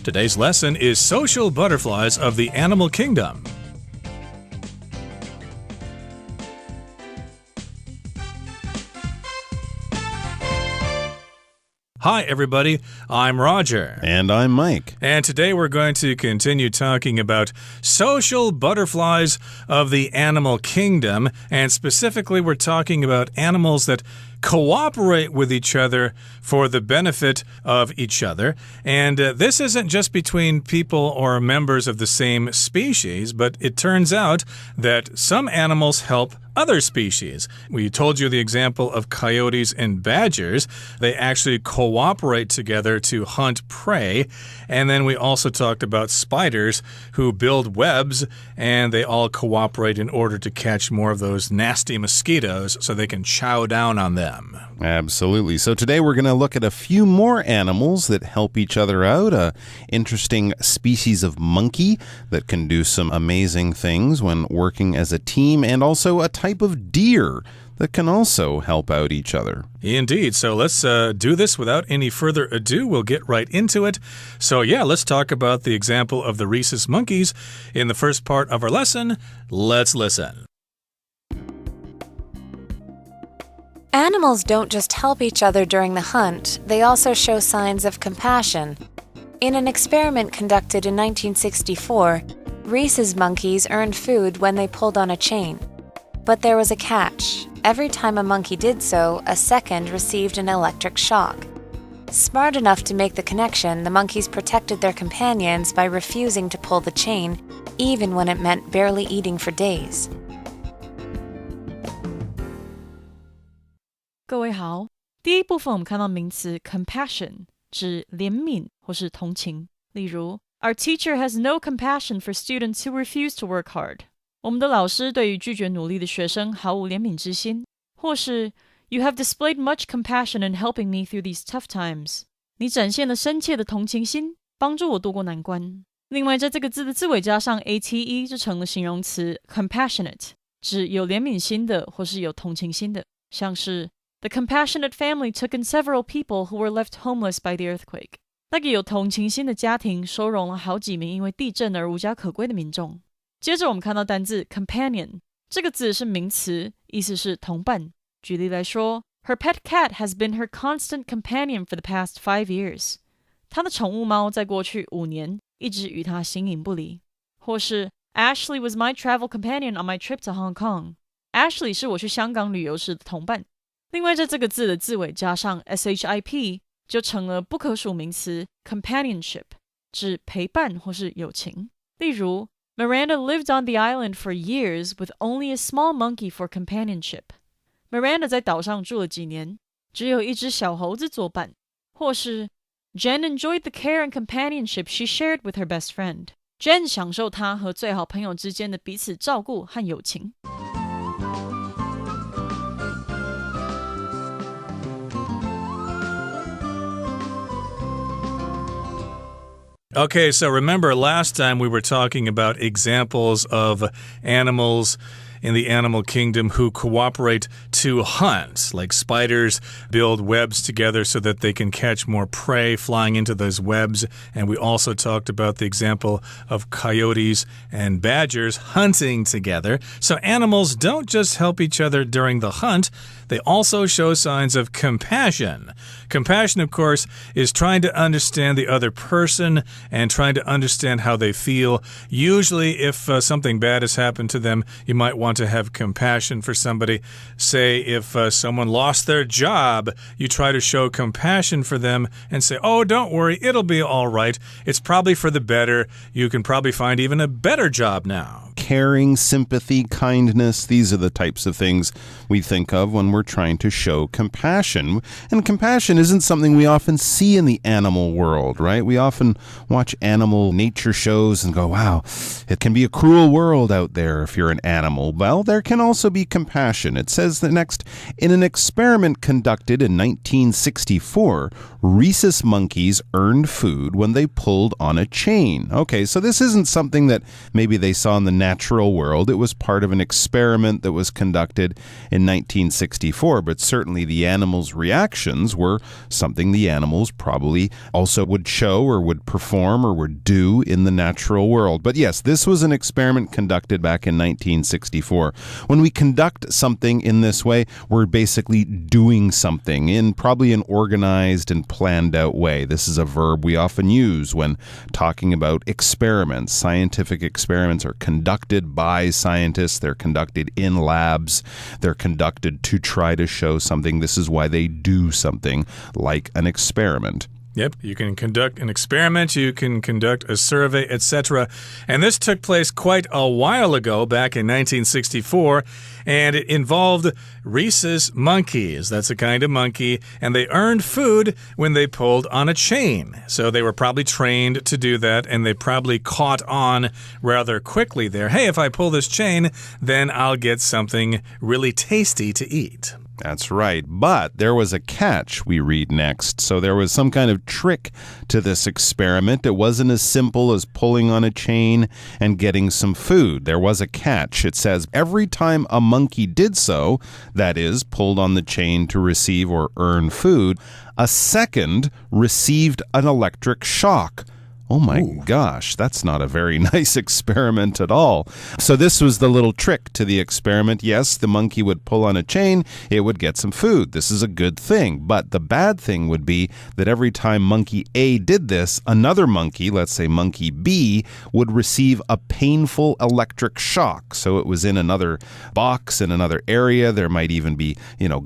Today's lesson is Social Butterflies of the Animal Kingdom. Hi, everybody. I'm Roger. And I'm Mike. And today we're going to continue talking about social butterflies of the animal kingdom. And specifically, we're talking about animals that cooperate with each other for the benefit of each other. And this isn't just between people or members of the same species, but it turns out that some animals help other species. We told you the example of coyotes and badgers. They actually cooperate together to hunt prey. And then we also talked about spiders who build webs, and they all cooperate in order to catch more of those nasty mosquitoes so they can chow down on them. Absolutely. So today we're going to look at a few more animals that help each other out. An interesting species of monkey that can do some amazing things when working as a team, and also a type of deer that can also help out each other. Indeed. So let's do this without any further ado. We'll get right into it. So yeah, let's talk about the example of the rhesus monkeys in the first part of our lesson. Let's listen. Animals don't just help each other during the hunt, they also show signs of compassion. In an experiment conducted in 1964, rhesus monkeys earned food when they pulled on a chain. But there was a catch. Every time a monkey did so, a second received an electric shock. Smart enough to make the connection, the monkeys protected their companions by refusing to pull the chain, even when it meant barely eating for days. 各位好，第一部分我们看到名词 compassion 指怜悯或是同情。例如 Our teacher has no compassion for students who refuse to work hard. 我们的老师对于拒绝努力的学生毫无怜悯之心。或是 You have displayed much compassion in helping me through these tough times. 你展现了深切的同情心，帮助我度过难关。另外，在这个字的字尾加上 ate 就成了形容词 compassionate， 指有怜悯心的或是有同情心的，像是The compassionate family took in several people who were left homeless by the earthquake. 那个有同情心的家庭收容了好几名因为地震而无家可归的民众。接着我们看到单字 companion， 这个字是名词，意思是同伴。举例来说 Her pet cat has been her constant companion for the past 5 years. 她的宠物猫在过去5年一直与她形影不离。或是 Ashley was my travel companion on my trip to Hong Kong. Ashley 是我去香港旅游时的同伴。另外在这个字的字尾加上 ship 就成了不可数名词 companionship， 指陪伴或是友情。例如 Miranda lived on the island for years with only a small monkey for companionship. Miranda 在岛上住了几年，只有一只小猴子作伴。或是 Jen enjoyed the care and companionship she shared with her best friend. Jen 享受她和最好朋友之间的彼此照顾和友情。Okay, so remember last time we were talking about examples of animals in the animal kingdom who cooperate to hunt, like spiders build webs together so that they can catch more prey flying into those webs. And we also talked about the example of coyotes and badgers hunting together. So animals don't just help each other during the hunt, they also show signs of compassion. Compassion, of course, is trying to understand the other person and trying to understand how they feel. Usually, if something bad has happened to them, you might want to have compassion for somebody. Say, if someone lost their job, you try to show compassion for them and say, oh, don't worry, it'll be all right. It's probably for the better. You can probably find even a better job now. Caring, sympathy, kindness, these are the types of things we think of when we're trying to show compassion. And compassion isn't something we often see in the animal world, right? We often watch animal nature shows and go, wow, it can be a cruel world out there if you're an animal. Well, there can also be compassion. It says that next, in an experiment conducted in 1964, rhesus monkeys earned food when they pulled on a chain. Okay, so this isn't something that maybe they saw in the natural world. It was part of an experiment that was conducted in 1964. 1964, but certainly the animals' reactions were something the animals probably also would show or would perform or would do in the natural world. But yes, this was an experiment conducted back in 1964. When we conduct something in this way, we're basically doing something in probably an organized and planned out way. This is a verb we often use when talking about experiments. Scientific experiments are conducted by scientists. They're conducted in labs. They're conducted to try to show something. This is why they do something like an experiment. Yep, you can conduct an experiment, you can conduct a survey, etc. And this took place quite a while ago, back in 1964, and it involved rhesus monkeys. That's a kind of monkey, and they earned food when they pulled on a chain. So they were probably trained to do that, and they probably caught on rather quickly there. Hey, if I pull this chain, then I'll get something really tasty to eat. That's right. But there was a catch, we read next. So there was some kind of trick to this experiment. It wasn't as simple as pulling on a chain and getting some food. There was a catch. It says every time a monkey did so, that is, pulled on the chain to receive or earn food, a second received an electric shock. Oh my gosh, that's not a very nice experiment at all. So this was the little trick to the experiment. Yes, the monkey would pull on a chain, it would get some food. This is a good thing. But the bad thing would be that every time monkey A did this, another monkey, let's say monkey B, would receive a painful electric shock. So it was in another box, in another area. There might even be,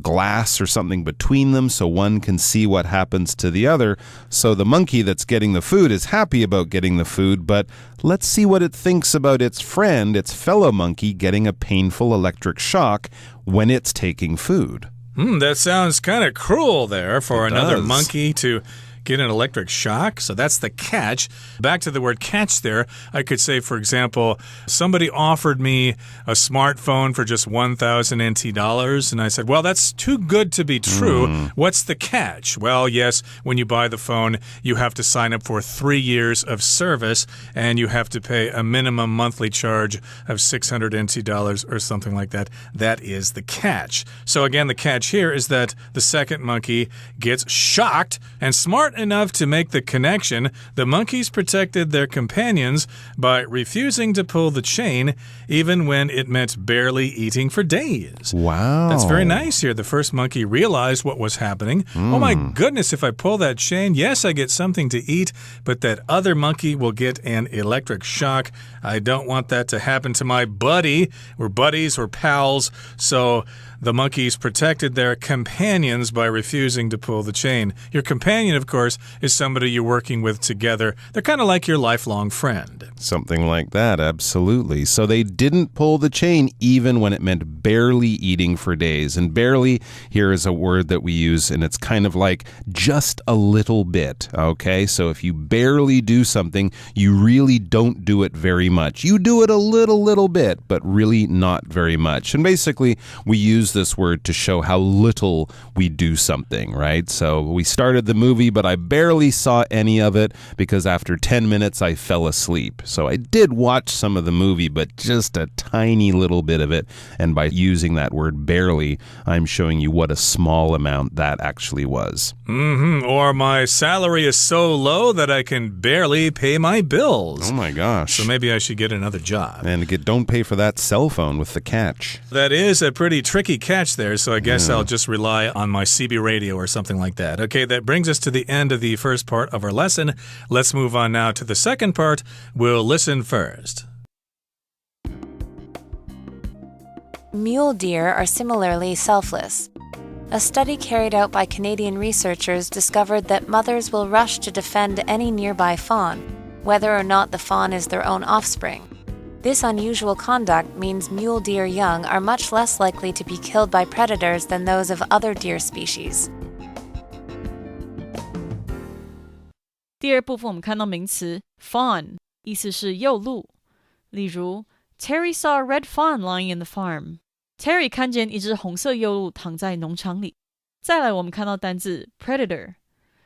glass or something between them so one can see what happens to the other. So the monkey that's getting the food is happy about getting the food, but let's see what it thinks about its friend, its fellow monkey, getting a painful electric shock when it's taking food. That sounds kind of cruel there for another monkey to get an electric shock. So that's the catch. Back to the word catch there, I could say, for example, somebody offered me a smartphone for just 1,000 NT dollars. And I said, well, that's too good to be true. What's the catch? Well, yes, when you buy the phone, you have to sign up for 3 years of service and you have to pay a minimum monthly charge of 600 NT dollars or something like that. That is the catch. So again, the catch here is that the second monkey gets shocked, and smart enough to make the connection, the monkeys protected their companions by refusing to pull the chain, even when it meant barely eating for days. Wow. That's very nice here. The first monkey realized what was happening. Oh my goodness, if I pull that chain, yes, I get something to eat, but that other monkey will get an electric shock. I don't want that to happen to my buddy. We're buddies, we're pals, so the monkeys protected their companions by refusing to pull the chain. Your companion, of course, is somebody you're working with together. They're kind of like your lifelong friend. Something like that, absolutely. So they didn't pull the chain even when it meant barely eating for days. And barely here is a word that we use, and it's kind of like just a little bit, okay? So if you barely do something, you really don't do it very much. You do it a little bit, but really not very much. And basically, we use this word to show how little we do something, right? So we started the movie, but I barely saw any of it because after 10 minutes I fell asleep. So I did watch some of the movie, but just a tiny little bit of it. And by using that word barely, I'm showing you what a small amount that actually was. Or my salary is so low that I can barely pay my bills. Oh my gosh. So maybe I should get another job. And don't pay for that cell phone with the catch. That is a pretty tricky catch there, so I guess I'll just rely on my CB radio or something like that. Okay, that brings us to the end of the first part of our lesson. Let's move on now to the second part. We'll listen first. Mule deer are similarly selfless. A study carried out by Canadian researchers discovered that mothers will rush to defend any nearby fawn, whether or not the fawn is their own offspring. This unusual conduct means mule deer young are much less likely to be killed by predators than those of other deer species. 第二部分我们看到名词 fawn， 意思是幼鹿。例如 Terry saw a red fawn lying in the farm. Terry 看见一只红色幼鹿躺在农场里。再来我们看到单字 predator，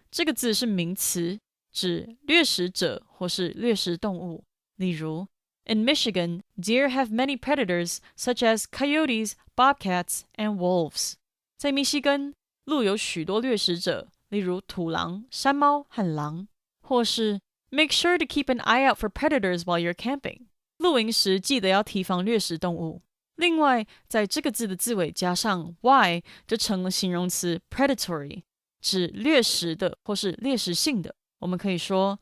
这个字是名词，指掠食者或是掠食动物。例如In Michigan, deer have many predators such as coyotes, bobcats, and wolves. 在密西根，鹿有许多掠食者，例如土狼、山猫和狼，或是 Make sure to keep an eye out for predators while you're camping. 露营时记得要提防掠食动物。另外，在这个字的字尾加上 y 就成了形容词 predatory， 指掠食的或是猎食性的。我们可以说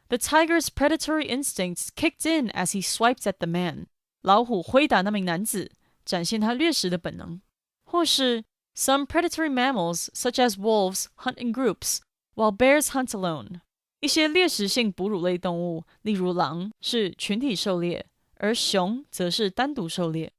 The tiger's predatory instincts kicked in as he swiped at the man. 老虎挥打那名男子，展现他掠食的本能。或是 Some predatory mammals, such as wolves, hunt in groups, while bears hunt alone. 一些猎食性哺乳类动物，例如狼，是群体狩猎，而熊则是单独狩猎。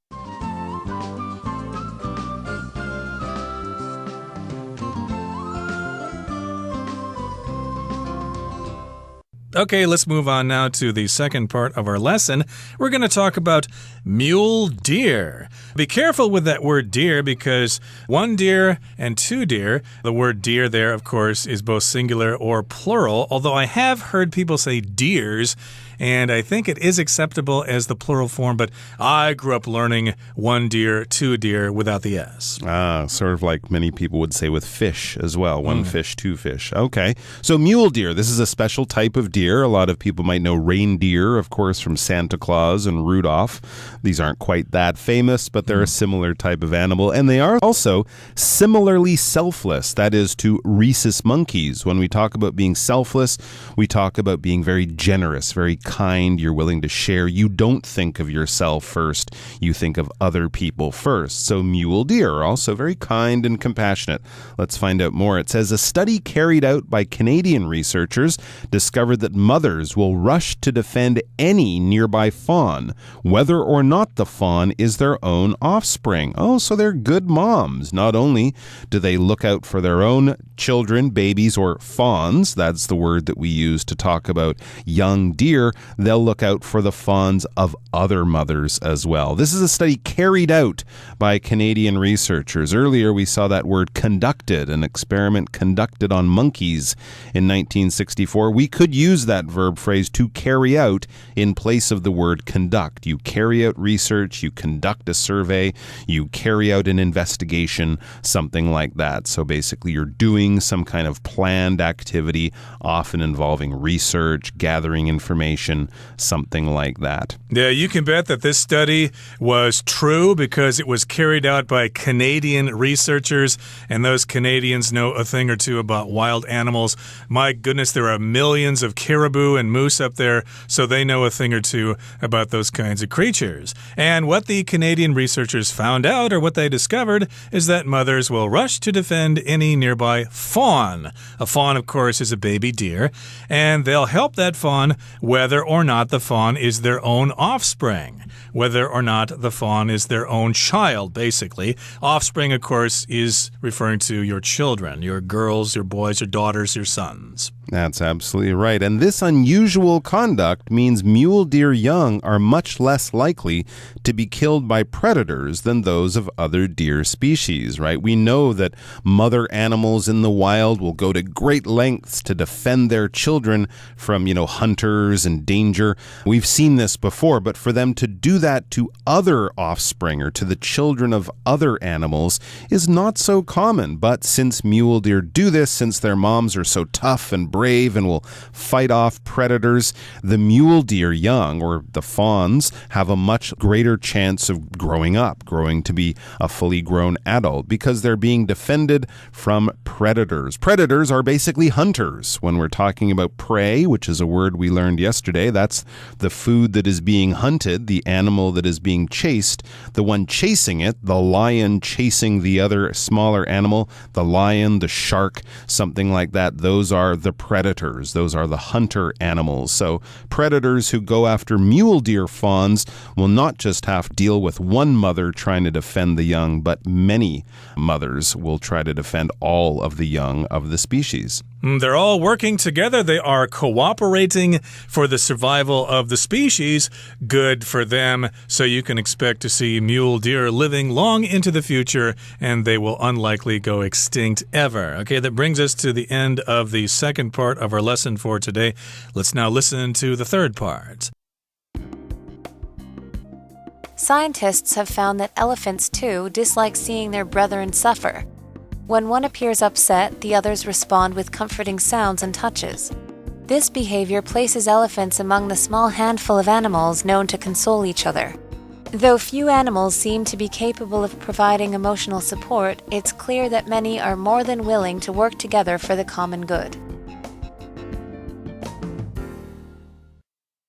Okay, let's move on now to the second part of our lesson. We're going to talk about mule deer. Be careful with that word deer because one deer and two deer, the word deer there, of course, is both singular or plural, although I have heard people say deers, and I think it is acceptable as the plural form, but I grew up learning one deer, two deer without the S. Sort of like many people would say with fish as well. One fish, two fish. Okay. So mule deer, this is a special type of deer. A lot of people might know reindeer, of course, from Santa Claus and Rudolph. These aren't quite that famous, but they're a similar type of animal. And they are also similarly selfless. That is to rhesus monkeys. When we talk about being selfless, we talk about being very generous, very kind. You're willing to share. You don't think of yourself first. You think of other people first. So mule deer are also very kind and compassionate. Let's find out more. It says a study carried out by Canadian researchers discovered that mothers will rush to defend any nearby fawn, whether or not the fawn is their own offspring. Oh, so they're good moms. Not only do they look out for their own children, babies, or fawns, that's the word that we use to talk about young deer, they'll look out for the fawns of other mothers as well. This is a study carried out by Canadian researchers. Earlier, we saw that word conducted, an experiment conducted on monkeys in 1964. We could use that verb phrase to carry out in place of the word conduct. You carry out research, you conduct a survey, you carry out an investigation, something like that. So basically, you're doing some kind of planned activity, often involving research, gathering information, something like that. Yeah, you can bet that this study was true because it was carried out by Canadian researchers, and those Canadians know a thing or two about wild animals. My goodness, there are millions of caribou and moose up there, so they know a thing or two about those kinds of creatures. And what the Canadian researchers found out, or what they discovered, is that mothers will rush to defend any nearby fawn. A fawn, of course, is a baby deer, and they'll help that fawn whether or not the fawn is their own offspring, whether or not the fawn is their own child, basically. Offspring, of course, is referring to your children, your girls, your boys, your daughters, your sons. That's absolutely right. And this unusual conduct means mule deer young are much less likely to be killed by predators than those of other deer species, right? We know that mother animals in the wild will go to great lengths to defend their children from, hunters and danger. We've seen this before, but for them to do that to other offspring or to the children of other animals is not so common. But since mule deer do this, since their moms are so tough and brave and will fight off predators, the mule deer young, or the fawns, have a much greater chance of growing to be a fully grown adult because they're being defended from predators. Predators are basically hunters. When we're talking about prey, which is a word we learned yesterday, that's the food that is being hunted, the animal that is being chased, the one chasing it, the lion chasing the other smaller animal, the lion, the shark, something like that. Those are the predators. Those are the hunter animals. So predators who go after mule deer fawns will not just have to deal with one mother trying to defend the young, but many mothers will try to defend all of the young of the species. They're all working together. They are cooperating for the survival of the species. Good for them. So you can expect to see mule deer living long into the future, and they will unlikely go extinct ever. Okay, that brings us to the end of the second part of our lesson for today. Let's now listen to the third part. Scientists have found that elephants, too, dislike seeing their brethren suffer. When one appears upset, the others respond with comforting sounds and touches. This behavior places elephants among the small handful of animals known to console each other. Though few animals seem to be capable of providing emotional support, it's clear that many are more than willing to work together for the common good.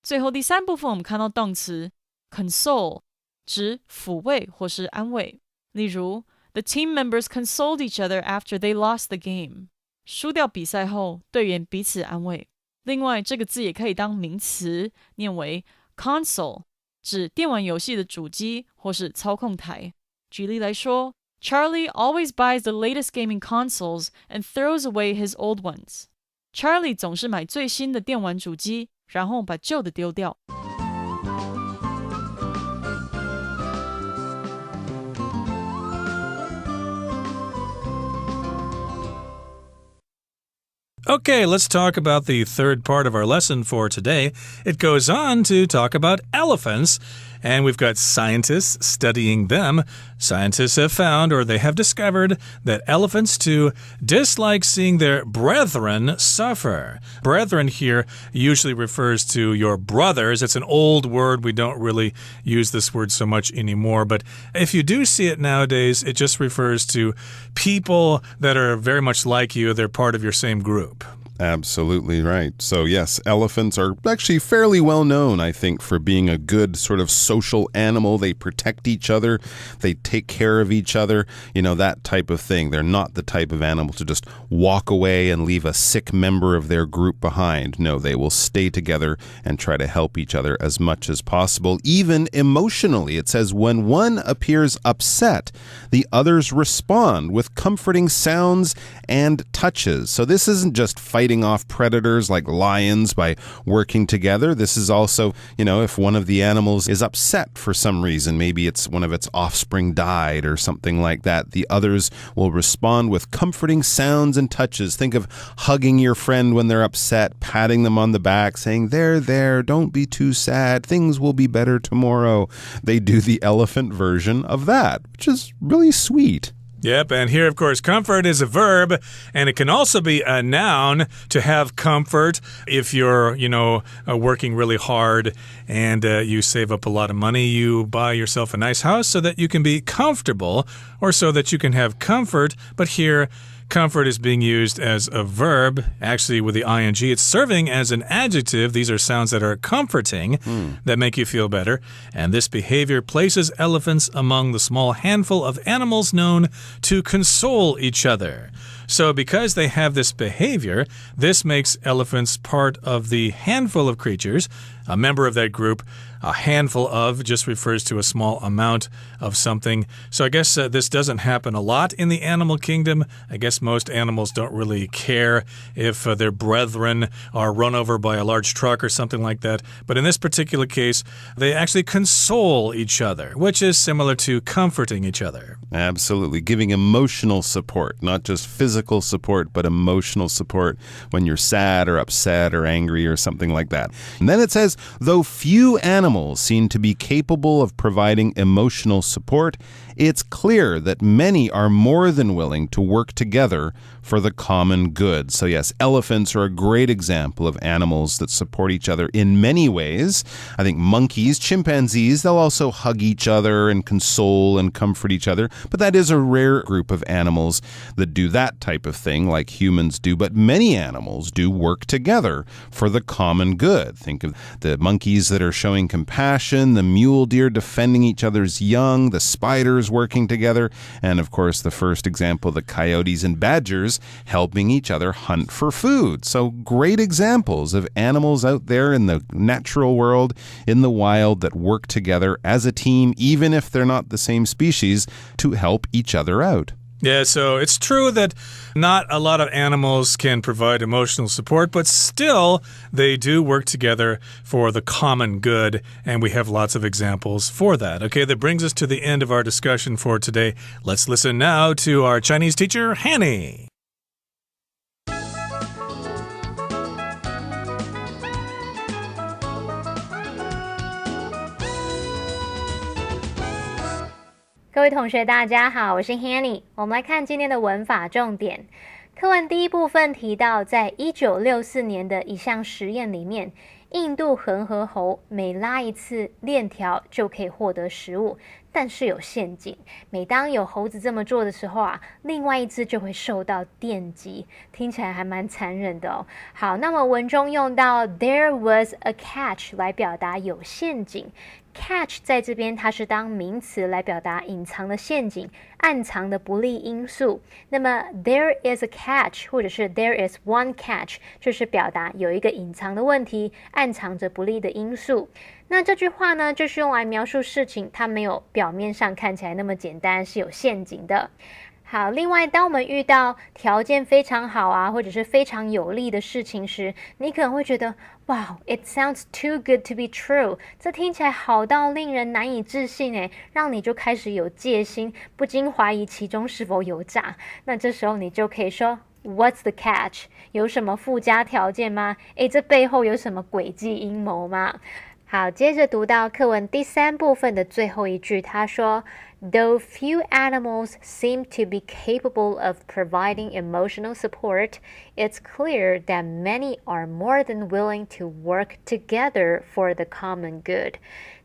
最后第三部分，我们看到动词 console， 指抚慰或是安慰。例如 The team members consoled each other after they lost the game. 输掉比赛后，队员彼此安慰。另外，这个字也可以当名词，念为 console， 指电玩游戏的主机或是操控台。举例来说 Charlie always buys the latest gaming consoles and throws away his old ones. Charlie 总是买最新的电玩主机，然后把旧的丢掉。Okay, let's talk about the third part of our lesson for today. It goes on to talk about elephants, and we've got scientists studying them. Scientists have found, or they have discovered, that elephants too dislike seeing their brethren suffer. Brethren here usually refers to your brothers. It's an old word. We don't really use this word so much anymore, but if you do see it nowadays, it just refers to people that are very much like you. They're part of your same group. Absolutely right. So yes, elephants are actually fairly well known, I think, for being a good sort of social animal. They protect each other. They take care of each other. You know, that type of thing. They're not the type of animal to just walk away and leave a sick member of their group behind. No, they will stay together and try to help each other as much as possible, even emotionally. It says when one appears upset, the others respond with comforting sounds and touches. So this isn't just fighting off predators like lions by working together. This is also, you know, if one of the animals is upset for some reason, maybe it's one of its offspring died or something like that, the others will respond with comforting sounds and touches. Think of hugging your friend when they're upset, patting them on the back, saying, there, don't be too sad. Things will be better tomorrow. They do the elephant version of that, which is really sweet. Yep, and here, of course, comfort is a verb, and it can also be a noun to have comfort if you're, working really hard and you save up a lot of money. You buy yourself a nice house so that you can be comfortable or so that you can have comfort. But here, comfort is being used as a verb. Actually, with the ing, it's serving as an adjective. These are sounds that are comforting, that make you feel better. And this behavior places elephants among the small handful of animals known to console each other. So because they have this behavior, this makes elephants part of the handful of creatures, a member of that group. A handful of just refers to a small amount of something. So I guess this doesn't happen a lot in the animal kingdom. I guess most animals don't really care if their brethren are run over by a large truck or something like that. But in this particular case, they actually console each other, which is similar to comforting each other. Absolutely. Giving emotional support, not just physical support, but emotional support when you're sad or upset or angry or something like that. And then it says, though few animals seem to be capable of providing emotional support, it's clear that many are more than willing to work together for the common good. So yes, elephants are a great example of animals that support each other in many ways. I think monkeys, chimpanzees, they'll also hug each other and console and comfort each other. But that is a rare group of animals that do that type of thing like humans do. But many animals do work together for the common good. Think of the monkeys that are showing compassion, the mule deer defending each other's young, the spiders working together, and of course the first example, the coyotes and badgers helping each other hunt for food. So great examples of animals out there in the natural world, in the wild, that work together as a team, even if they're not the same species, to help each other out. Yeah, so it's true that not a lot of animals can provide emotional support, but still they do work together for the common good, and we have lots of examples for that. Okay, that brings us to the end of our discussion for today. Let's listen now to our Chinese teacher, Hanny. 各位同学大家好，我是 Hanny。 我们来看今天的文法重点。课文第一部分提到，在1964年的一项实验里面，印度恒河猴每拉一次链条就可以获得食物，但是有陷阱。每当有猴子这么做的时候啊，另外一只就会受到电击，听起来还蛮残忍的哦。好，那么文中用到 there was a catch 来表达有陷阱。catch 在这边它是当名词来表达隐藏的陷阱、暗藏的不利因素。那么 there is a catch 或者是 there is one catch 就是表达有一个隐藏的问题，暗藏着不利的因素。那这句话呢，就是用来描述事情它没有表面上看起来那么简单，是有陷阱的。好，另外当我们遇到条件非常好啊，或者是非常有利的事情时，你可能会觉得 Wow, it sounds too good to be true. 这听起来好到令人难以置信耶，让你就开始有戒心，不禁怀疑其中是否有诈。那这时候你就可以说 What's the catch? 有什么附加条件吗？这背后有什么诡计阴谋吗？好，接着读到课文第3部分的最后一句，他说 Though few animals seem to be capable of providing emotional support, it's clear that many are more than willing to work together for the common good.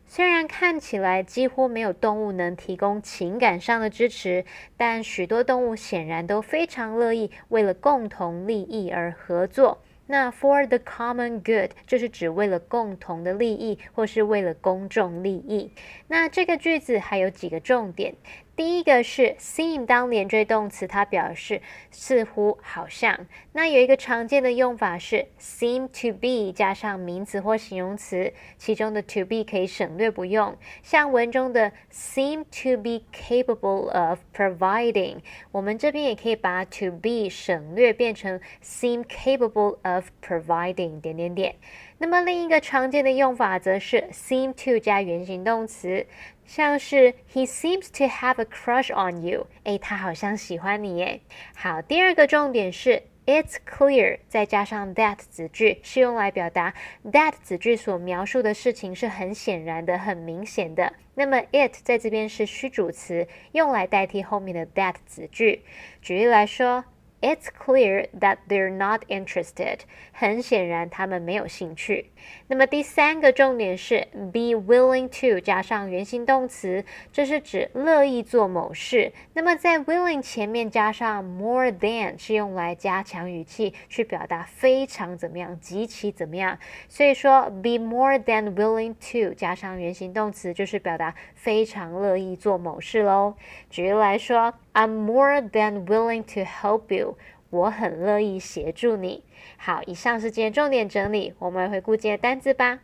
虽然看起来几乎没有动物能提供情感上的支持，但许多动物显然都非常乐意为了共同利益而合作。那 for the common good 就是指为了共同的利益，或是为了公众利益。那这个句子还有几个重点。第一个是 seem 当连缀动词，它表示似乎好像。那有一个常见的用法是 seem to be 加上名词或形容词，其中的 to be 可以省略不用。像文中的 seem to be capable of providing， 我们这边也可以把 to be 省略变成 seem capable of providing 点点点。那么另一个常见的用法则是 seem to 加原形动词，像是 He seems to have a crush on you， 他好像喜欢你耶。好，第二个重点是 It's clear 再加上 that 子句，是用来表达 that 子句所描述的事情是很显然的、很明显的。那么 it 在这边是虚主词，用来代替后面的 that 子句。举例来说It's clear that they're not interested. 很显然他们没有兴趣。那么第3个重点是 be willing to 加上原形动词，这是指乐意做某事。那么在 willing 前面加上 more than 是用来加强语气，去表达非常怎么样、极其怎么样。所以说 be more than willing to 加上原形动词，就是表达非常乐意做某事咯。举例来说I'm more than willing to help you. 我很乐意协助你。好，以上是今天重点整理，我们回顾今天的单字吧。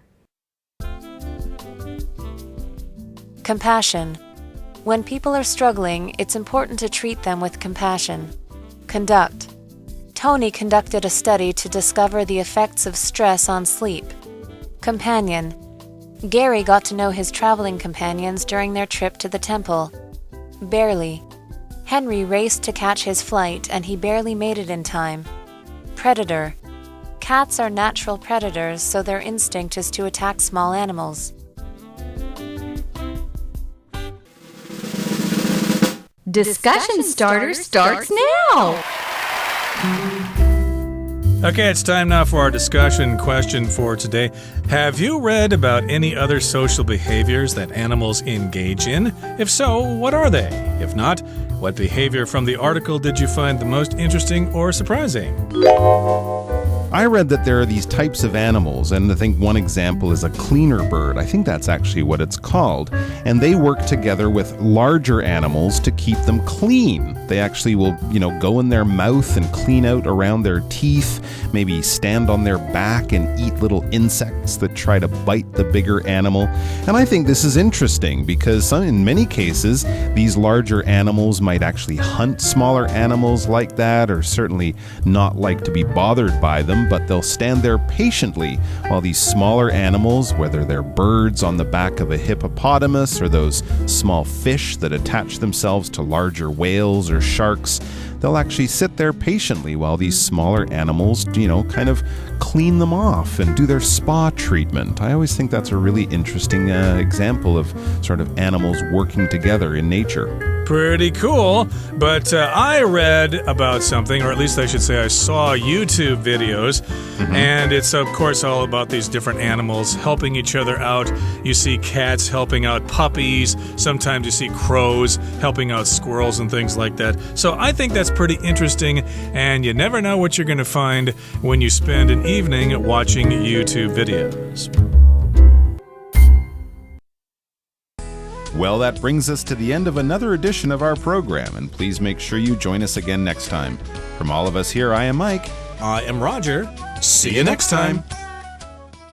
Compassion. When people are struggling, it's important to treat them with compassion. Conduct. Tony conducted a study to discover the effects of stress on sleep. Companion. Gary got to know his traveling companions during their trip to the temple. Barely. Henry raced to catch his flight, and he barely made it in time. Predator. Cats are natural predators, so their instinct is to attack small animals. Discussion starter starts now! Okay, it's time now for our discussion question for today. Have you read about any other social behaviors that animals engage in? If so, what are they? If not, what behavior from the article did you find the most interesting or surprising? I read that there are these types of animals, and I think one example is a cleaner bird. I think that's actually what it's called. And they work together with larger animals to keep them clean. They actually will, go in their mouth and clean out around their teeth, maybe stand on their back and eat little insects that try to bite the bigger animal. And I think this is interesting because in many cases, these larger animals might actually hunt smaller animals like that, or certainly not like to be bothered by them. them, but they'll stand there patiently while these smaller animals, whether they're birds on the back of a hippopotamus or those small fish that attach themselves to larger whales or sharks, they'll actually sit there patiently while these smaller animals, kind of clean them off and do their spa treatment. I always think that's a really interesting example of sort of animals working together in nature. Pretty cool, but I read about something, or at least I should say I saw YouTube videos, and it's of course all about these different animals helping each other out. You see cats helping out puppies, sometimes you see crows helping out squirrels and things like that. So I think that's pretty interesting, and you never know what you're going to find when you spend an evening watching YouTube videos. Well, that brings us to the end of another edition of our program, and please make sure you join us again next time. From all of us here, I am Mike. I am Roger. See you next time.